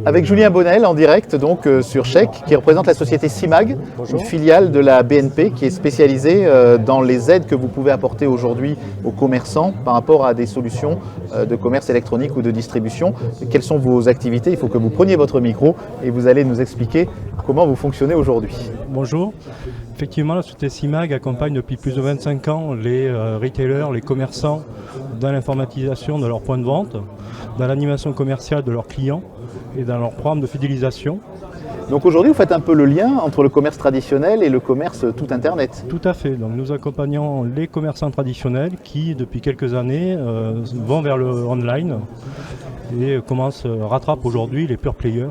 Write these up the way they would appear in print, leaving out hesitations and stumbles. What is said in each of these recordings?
Avec Julien Bonnel en direct donc sur Chèque qui représente la société CIMAG, Bonjour. une filiale de la BNP qui est spécialisée dans les aides que vous pouvez apporter aujourd'hui aux commerçants par rapport à des solutions de commerce électronique ou de distribution. Quelles sont vos activités? Il faut que vous preniez votre micro et vous allez nous expliquer comment vous fonctionnez aujourd'hui. Bonjour. Effectivement, la société CIMAG accompagne depuis plus de 25 ans les retailers, les commerçants dans l'informatisation de leurs points de vente, dans l'animation commerciale de leurs clients et dans leur programme de fidélisation. Donc aujourd'hui, vous faites un peu le lien entre le commerce traditionnel et le commerce tout Internet. Tout à fait. Donc, nous accompagnons les commerçants traditionnels qui, depuis quelques années, vont vers le online et rattrapent aujourd'hui les pure players.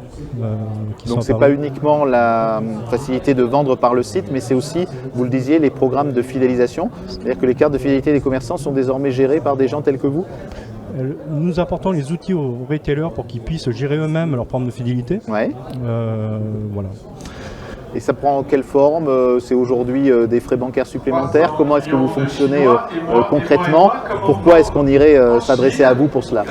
Donc ce n'est pas uniquement la facilité de vendre par le site, mais c'est aussi, vous le disiez, les programmes de fidélisation. C'est-à-dire que les cartes de fidélité des commerçants sont désormais gérées par des gens tels que vous? Nous apportons les outils aux retailers pour qu'ils puissent gérer eux-mêmes leur programme de fidélité. Ouais. Voilà. Et ça prend quelle forme? C'est aujourd'hui des frais bancaires supplémentaires? Comment est-ce que vous fonctionnez concrètement? Pourquoi est-ce qu'on irait s'adresser à vous pour cela?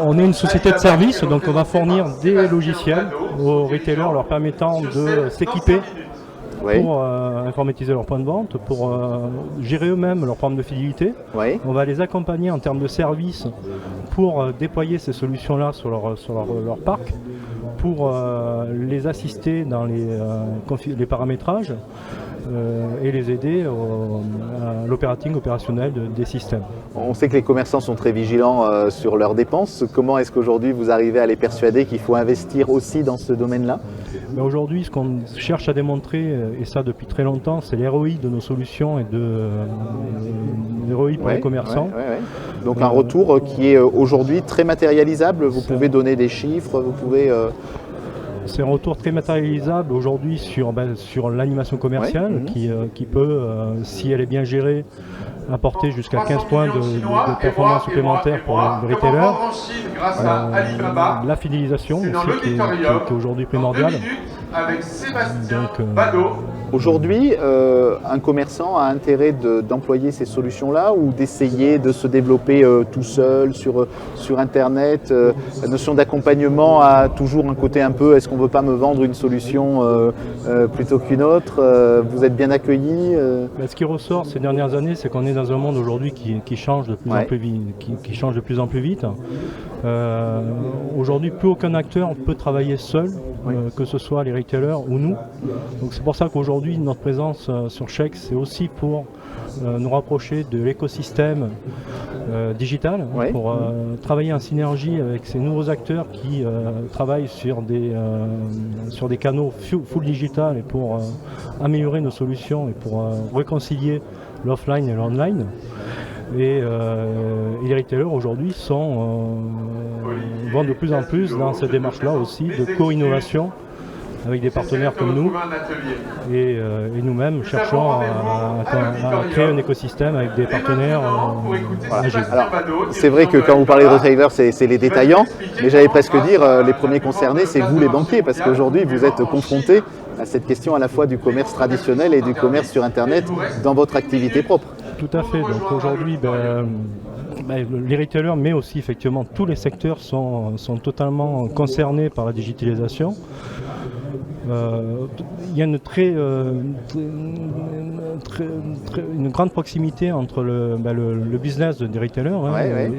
On est une société de service, donc on va fournir des logiciels aux retailers leur permettant de s'équiper pour informatiser leurs points de vente, pour gérer eux-mêmes leur programme de fidélité. Oui. On va les accompagner en termes de services pour déployer ces solutions-là sur leur parc, pour les assister dans les paramétrages et les aider à opérationnel des systèmes. On sait que les commerçants sont très vigilants sur leurs dépenses. Comment est-ce qu'aujourd'hui vous arrivez à les persuader qu'il faut investir aussi dans ce domaine-là? Aujourd'hui, ce qu'on cherche à démontrer, et ça depuis très longtemps, c'est l'ROI de nos solutions et l'ROI pour les commerçants. Donc un retour qui est aujourd'hui très matérialisable. Vous pouvez donner des chiffres, vous pouvez... C'est un retour très matérialisable aujourd'hui sur l'animation commerciale qui peut, si elle est bien gérée, apporter jusqu'à 15 points de performance supplémentaire pour le retailer. La fidélisation aussi qui est aujourd'hui primordiale. Aujourd'hui, un commerçant a intérêt d'employer ces solutions-là ou d'essayer de se développer tout seul sur Internet. La notion d'accompagnement a toujours un côté un peu, est-ce qu'on ne veut pas me vendre une solution plutôt qu'une autre? Vous êtes bien accueillis? Ce qui ressort ces dernières années, c'est qu'on est dans un monde aujourd'hui qui change de plus en plus vite. Qui change de plus en plus vite. Aujourd'hui, plus aucun acteur peut travailler seul, que ce soit les retailers ou nous. Donc c'est pour ça qu'aujourd'hui, notre présence sur Chèque, c'est aussi pour nous rapprocher de l'écosystème digital, pour travailler en synergie avec ces nouveaux acteurs qui travaillent sur des canaux full digital et pour améliorer nos solutions et pour réconcilier l'offline et l'online. Et les retailers aujourd'hui vont de plus en plus dans cette démarche-là aussi de co-innovation avec des partenaires comme nous et nous-mêmes cherchons à créer un écosystème avec des partenaires agiles. Alors, c'est vrai que quand vous parlez de retailers, c'est les détaillants, mais j'allais presque dire les premiers concernés, c'est vous les banquiers, parce qu'aujourd'hui vous êtes confrontés à cette question à la fois du commerce traditionnel et du commerce sur Internet dans votre activité propre. Tout à fait. Donc aujourd'hui, les retailers, mais aussi effectivement tous les secteurs sont totalement concernés par la digitalisation. Il y a une grande proximité entre le business des retailers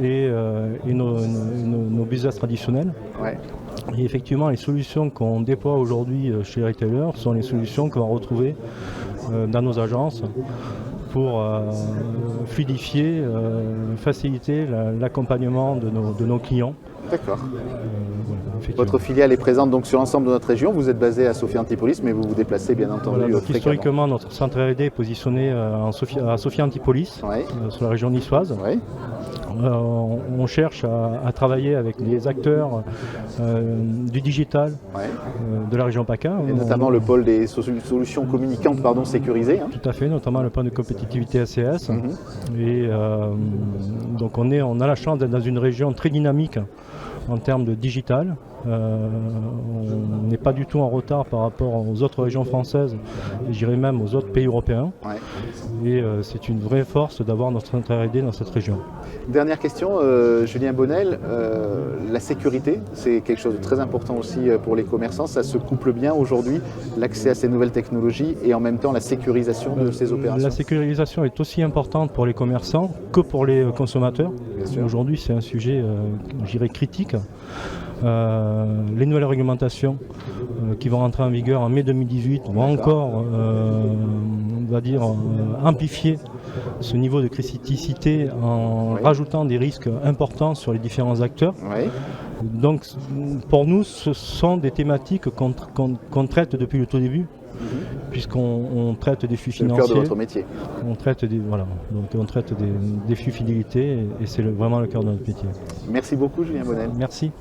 et nos business traditionnels. Et effectivement, les solutions qu'on déploie aujourd'hui chez les retailers sont les solutions qu'on va retrouver dans nos agences pour fluidifier, faciliter l'accompagnement de nos clients. D'accord. Votre filiale est présente donc sur l'ensemble de notre région. Vous êtes basé à Sophia Antipolis, mais vous vous déplacez bien entendu fréquemment. Historiquement, notre centre R&D est positionné à Sophia Antipolis, sur la région niçoise. On cherche à travailler avec les acteurs du digital de la région PACA. Et notamment le pôle des solutions communicantes sécurisées. Tout à fait, notamment le pôle de compétitivité SCS. Et donc on a la chance d'être dans une région très dynamique en termes de digital On n'est pas du tout en retard par rapport aux autres régions françaises, et j'irais même aux autres pays européens. Ouais. Et c'est une vraie force d'avoir notre R&D dans cette région. Dernière question, Julien Bonnel, la sécurité, c'est quelque chose de très important aussi pour les commerçants. Ça se couple bien aujourd'hui, l'accès à ces nouvelles technologies et en même temps la sécurisation de ces opérations. La sécurisation est aussi importante pour les commerçants que pour les consommateurs. Aujourd'hui, c'est un sujet, je dirais, critique. Les nouvelles réglementations qui vont rentrer en vigueur en mai 2018 vont encore, on va dire, amplifier ce niveau de criticité en rajoutant des risques importants sur les différents acteurs. Oui. Donc pour nous, ce sont des thématiques qu'on traite depuis le tout début, puisqu'on traite des flux financiers. C'est le cœur de votre métier. On traite des flux fidélité et c'est vraiment le cœur de notre métier. Merci beaucoup Julien Bonnel. Merci.